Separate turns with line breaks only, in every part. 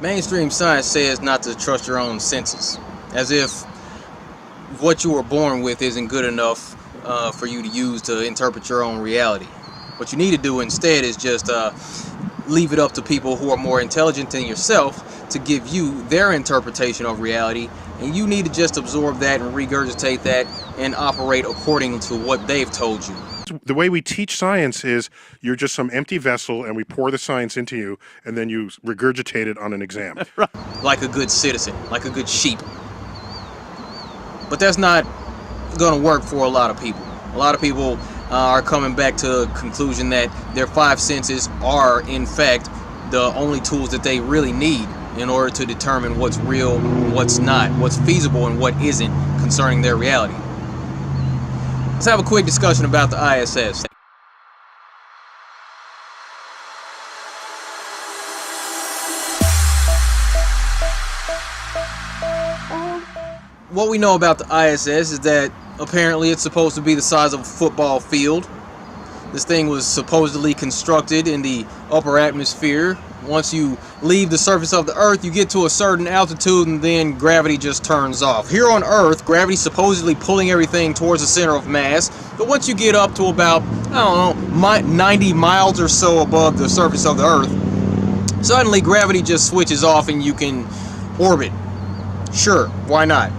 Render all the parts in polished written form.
Mainstream science says not to trust your own senses, as if what you were born with isn't good enough for you to use to interpret your own reality. What you need to do instead is just leave it up to people who are more intelligent than yourself to give you their interpretation of reality, and you need to just absorb that and regurgitate that and operate according to what they've told you.
The way we teach science is you're just some empty vessel and we pour the science into you and then you regurgitate it on an exam.
Like a good citizen, like a good sheep. But that's not going to work for a lot of people. A lot of people are coming back to the conclusion that their five senses are, in fact, the only tools that they really need in order to determine what's real and what's not, what's feasible and what isn't concerning their reality. Let's have a quick discussion about the ISS. What we know about the ISS is that apparently it's supposed to be the size of a football field. This thing was supposedly constructed in the upper atmosphere. Once you leave the surface of the Earth, you get to a certain altitude and then gravity just turns off. Here on Earth, gravity's supposedly pulling everything towards the center of mass, but once you get up to about, I don't know, 90 miles or so above the surface of the Earth, suddenly gravity just switches off and you can orbit. Sure, why not?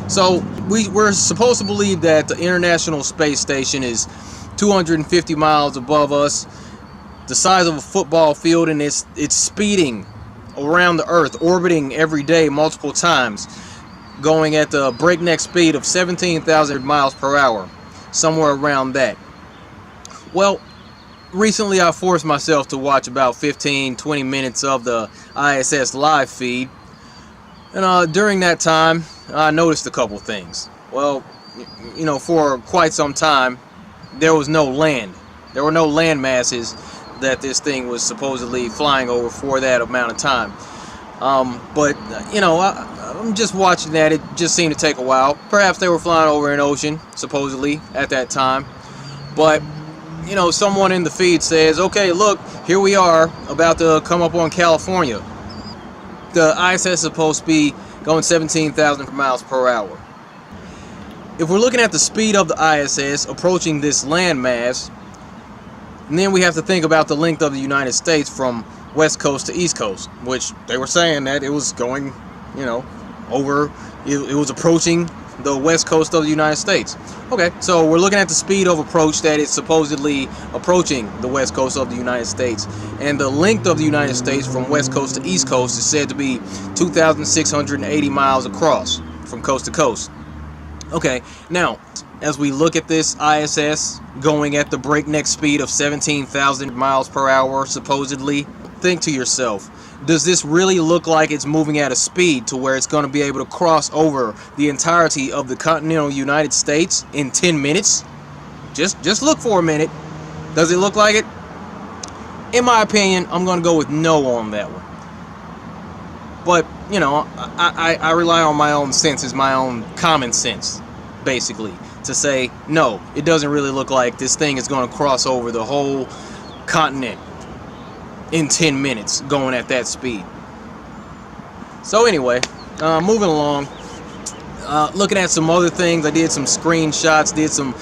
So we're supposed to believe that the International Space Station is 250 miles above us, the size of a football field, and it's speeding around the Earth, orbiting every day multiple times, going at the breakneck speed of 17,000 miles per hour, somewhere around that. Well, recently I forced myself to watch about 15-20 minutes of the ISS live feed, and during that time I noticed a couple things. Well, you know, for quite some time there was no land. There were no land masses that this thing was supposedly flying over for that amount of time. But, you know, I'm just watching that. It just seemed to take a while. Perhaps they were flying over an ocean, supposedly, at that time. But, you know, someone in the feed says, okay, look, here we are, about to come up on California. The ISS is supposed to be going 17,000 miles per hour. If we're looking at the speed of the ISS approaching this landmass, and then we have to think about the length of the United States from west coast to east coast, which they were saying that it was going, you know, over, it was approaching the west coast of the United States. Okay, so we're looking at the speed of approach that it's supposedly approaching the west coast of the United States. And the length of the United States from west coast to east coast is said to be 2,680 miles across from coast to coast. Okay, now, as we look at this ISS going at the breakneck speed of 17,000 miles per hour, supposedly, think to yourself, does this really look like it's moving at a speed to where it's going to be able to cross over the entirety of the continental United States in 10 minutes? Just look for a minute. Does it look like it? In my opinion, I'm going to go with no on that one. But, you know, I rely on my own senses, my own common sense, basically, to say, no, it doesn't really look like this thing is going to cross over the whole continent in 10 minutes going at that speed. So anyway, moving along, looking at some other things. I did some screenshots, did some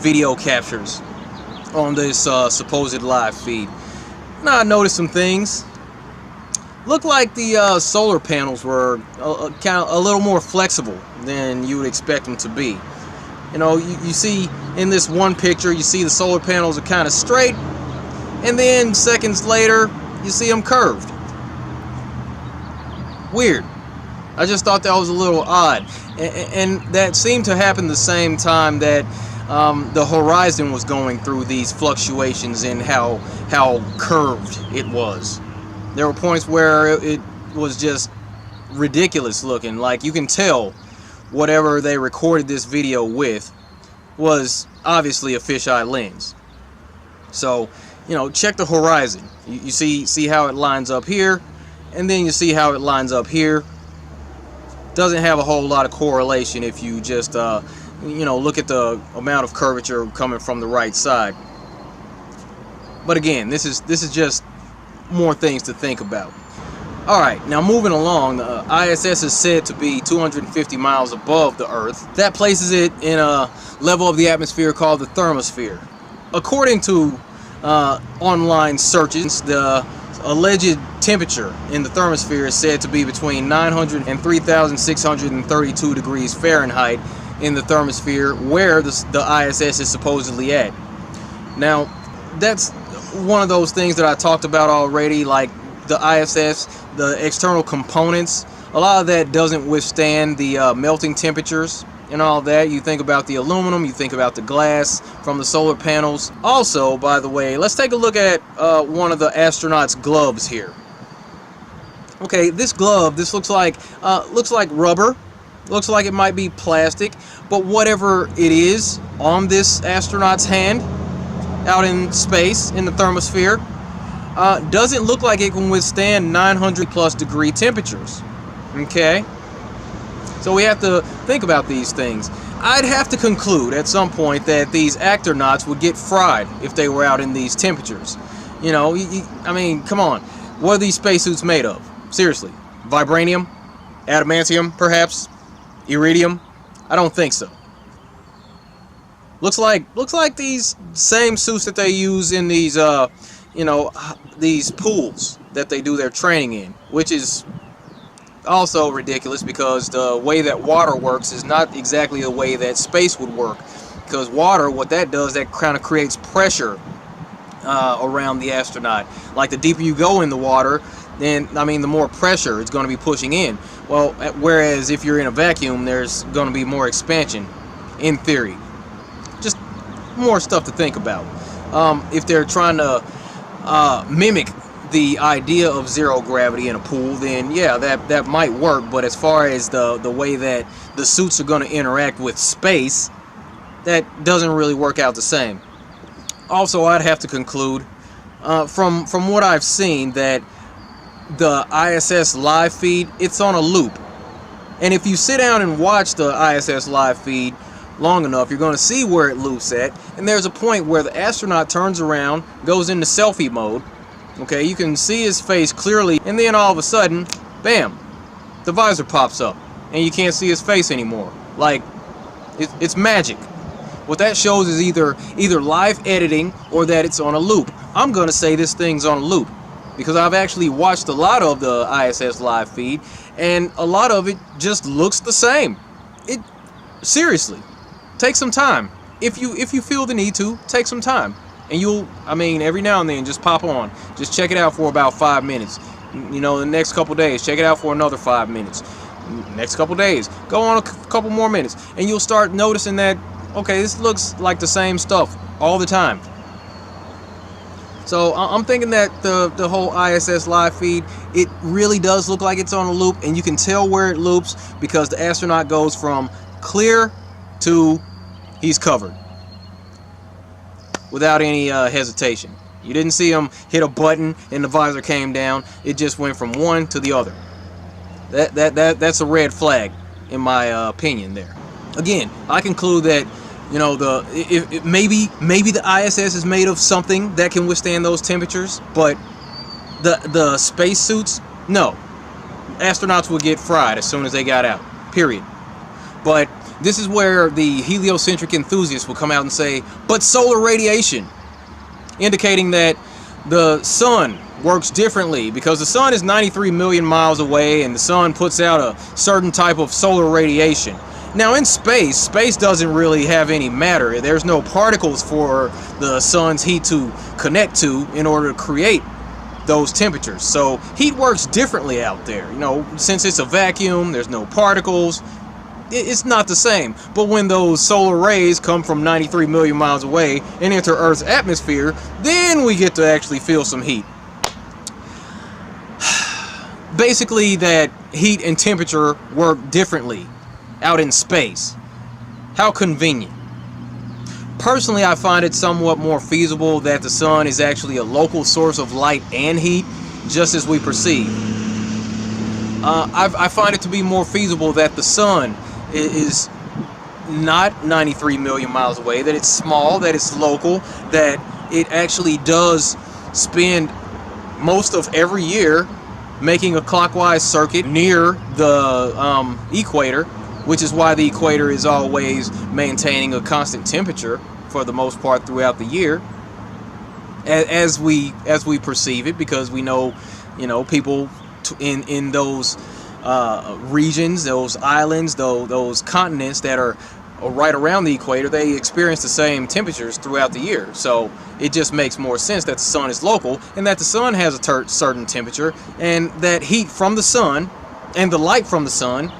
video captures on this supposed live feed. Now I noticed some things. Looked like the solar panels were kind of a little more flexible than you would expect them to be. You know, you see in this one picture, you see the solar panels are kind of straight, and then seconds later, you see them curved. Weird. I just thought that was a little odd. And that seemed to happen the same time that the horizon was going through these fluctuations in how curved it was. There were points where it was just ridiculous looking. Like, you can tell whatever they recorded this video with was obviously a fisheye lens. So, you know, check the horizon. You see how it lines up here, and then you see how it lines up here. Doesn't have a whole lot of correlation if you just you know, look at the amount of curvature coming from the right side. But again, this is just more things to think about. Alright, now moving along, the ISS is said to be 250 miles above the Earth. That places it in a level of the atmosphere called the thermosphere. According to online searches, the alleged temperature in the thermosphere is said to be between 900 and 3,632 degrees Fahrenheit in the thermosphere, where the ISS is supposedly at. Now, that's one of those things that I talked about already, like the ISS, the external components. A lot of that doesn't withstand the melting temperatures and all that. You think about the aluminum, you think about the glass from the solar panels. Also, by the way, let's take a look at one of the astronauts' gloves here. Okay, this glove, this looks like rubber. Looks like it might be plastic, but whatever it is on this astronaut's hand out in space in the thermosphere doesn't look like it can withstand 900 plus degree temperatures. Okay, so we have to think about these things. I'd have to conclude at some point that these astronauts would get fried if they were out in these temperatures. You know, I mean, come on, what are these spacesuits made of? Seriously, vibranium, adamantium, perhaps, iridium? I don't think so. Looks like these same suits that they use in these these pools that they do their training in, which is also ridiculous because the way that water works is not exactly the way that space would work. Because water, what that does, that kind of creates pressure around the astronaut. Like the deeper you go in the water, then the more pressure it's going to be pushing in. Well, whereas if you're in a vacuum, there's going to be more expansion, in theory. Just more stuff to think about. If they're trying to mimic the idea of zero gravity in a pool, then yeah, that might work. But as far as the way that the suits are going to interact with space, that doesn't really work out the same. Also, I'd have to conclude from what I've seen that the ISS live feed, it's on a loop. And if you sit down and watch the ISS live feed long enough, you're going to see where it loops at. And there's a point where the astronaut turns around, goes into selfie mode. Okay, you can see his face clearly, and then all of a sudden, bam, the visor pops up, and you can't see his face anymore. Like, it's magic. What that shows is either live editing or that it's on a loop. I'm going to say this thing's on a loop, because I've actually watched a lot of the ISS live feed, and a lot of it just looks the same. It seriously, take some time. If you feel the need to, take some time. And every now and then, just pop on. Just check it out for about 5 minutes. You know, the next couple days, check it out for another 5 minutes. Next couple days, go on a couple more minutes. And you'll start noticing that, okay, this looks like the same stuff all the time. So I'm thinking that the whole ISS live feed, it really does look like it's on a loop. And you can tell where it loops because the astronaut goes from clear to he's covered. Without any hesitation. You didn't see him hit a button and the visor came down. It just went from one to the other. That's a red flag, in my opinion. There. Again, I conclude that maybe the ISS is made of something that can withstand those temperatures, but the space suits, no. Astronauts would get fried as soon as they got out. Period. But this is where the heliocentric enthusiasts will come out and say, but solar radiation, indicating that the sun works differently because the sun is 93 million miles away and the sun puts out a certain type of solar radiation. Now in space doesn't really have any matter. There's no particles for the sun's heat to connect to in order to create those temperatures. So heat works differently out there. You know, since it's a vacuum, there's no particles. It's not the same. But when those solar rays come from 93 million miles away and enter Earth's atmosphere, then we get to actually feel some heat. Basically, that heat and temperature work differently out in space. How convenient. Personally, I find it somewhat more feasible that the sun is actually a local source of light and heat, just as we perceive. I find it to be more feasible that the sun is not 93 million miles away, that it's small, that it's local, that it actually does spend most of every year making a clockwise circuit near the equator, which is why the equator is always maintaining a constant temperature for the most part throughout the year, as we perceive it, because we know, people in those regions, those islands, those continents that are right around the equator, they experience the same temperatures throughout the year. So it just makes more sense that the sun is local and that the sun has a certain temperature, and that heat from the sun and the light from the sun,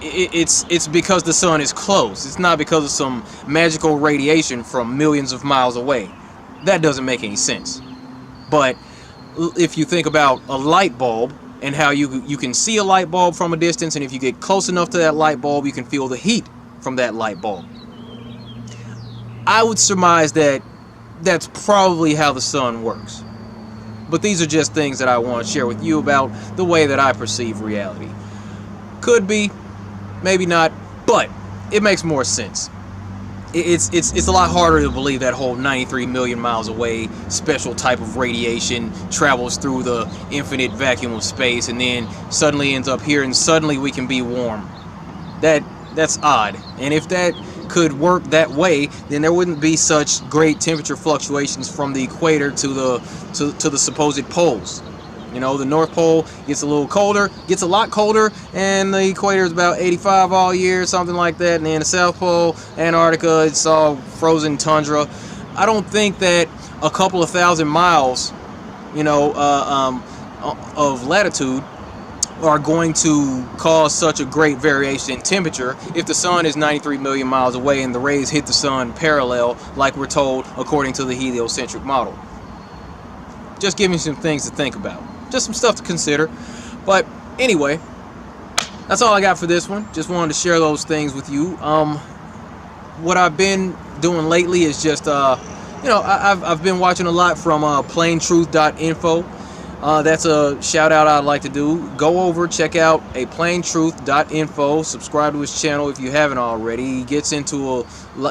it's because the sun is close. It's not because of some magical radiation from millions of miles away. That doesn't make any sense. But if you think about a light bulb and how you can see a light bulb from a distance, and if you get close enough to that light bulb, you can feel the heat from that light bulb. I would surmise that that's probably how the sun works. But these are just things that I want to share with you about the way that I perceive reality. Could be, maybe not, but it makes more sense. It's a lot harder to believe that whole 93 million miles away special type of radiation travels through the infinite vacuum of space and then suddenly ends up here and suddenly we can be warm. That's odd. And if that could work that way, then there wouldn't be such great temperature fluctuations from the equator to the supposed poles. The North Pole gets a little colder, gets a lot colder, and the equator is about 85 all year, something like that. And then the South Pole, Antarctica, it's all frozen tundra. I don't think that a couple of thousand miles, of latitude are going to cause such a great variation in temperature if the sun is 93 million miles away and the rays hit the sun parallel, like we're told according to the heliocentric model. Just give me some things to think about. Just some stuff to consider. But anyway, that's all I got for this one. Just wanted to share those things with you. What I've been doing lately is just I've been watching a lot from plaintruth.info. That's a shout out I'd like to do. Go over, check out plaintruth.info. Subscribe to his channel if you haven't already. He gets into a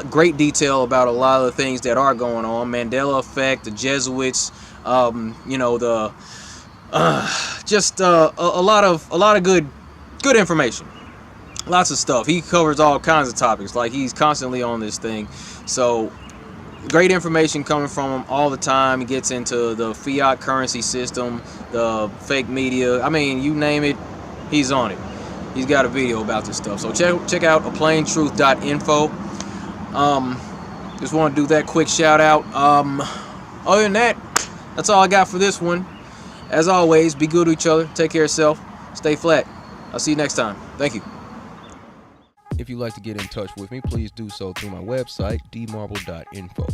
great detail about a lot of the things that are going on. Mandela effect, the Jesuits, a lot of good information, lots of stuff. He covers all kinds of topics, like he's constantly on this thing. So great information coming from him all the time. He gets into the fiat currency system, the fake media. I mean, you name it, he's on it. He's got a video about this stuff. So check out plaintruth.info. Just want to do that quick shout out. Other than that, that's all I got for this one. As always, be good to each other. Take care of yourself. Stay flat. I'll see you next time. Thank you. If you'd like to get in touch with me, please do so through my website, dmarble.info.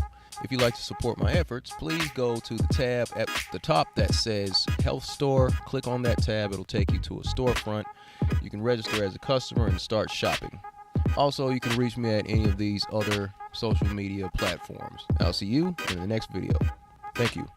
If you'd like to support my efforts, please go to the tab at the top that says Health Store. Click on that tab. It'll take you to a storefront. You can register as a customer and start shopping. Also, you can reach me at any of these other social media platforms. I'll see you in the next video. Thank you.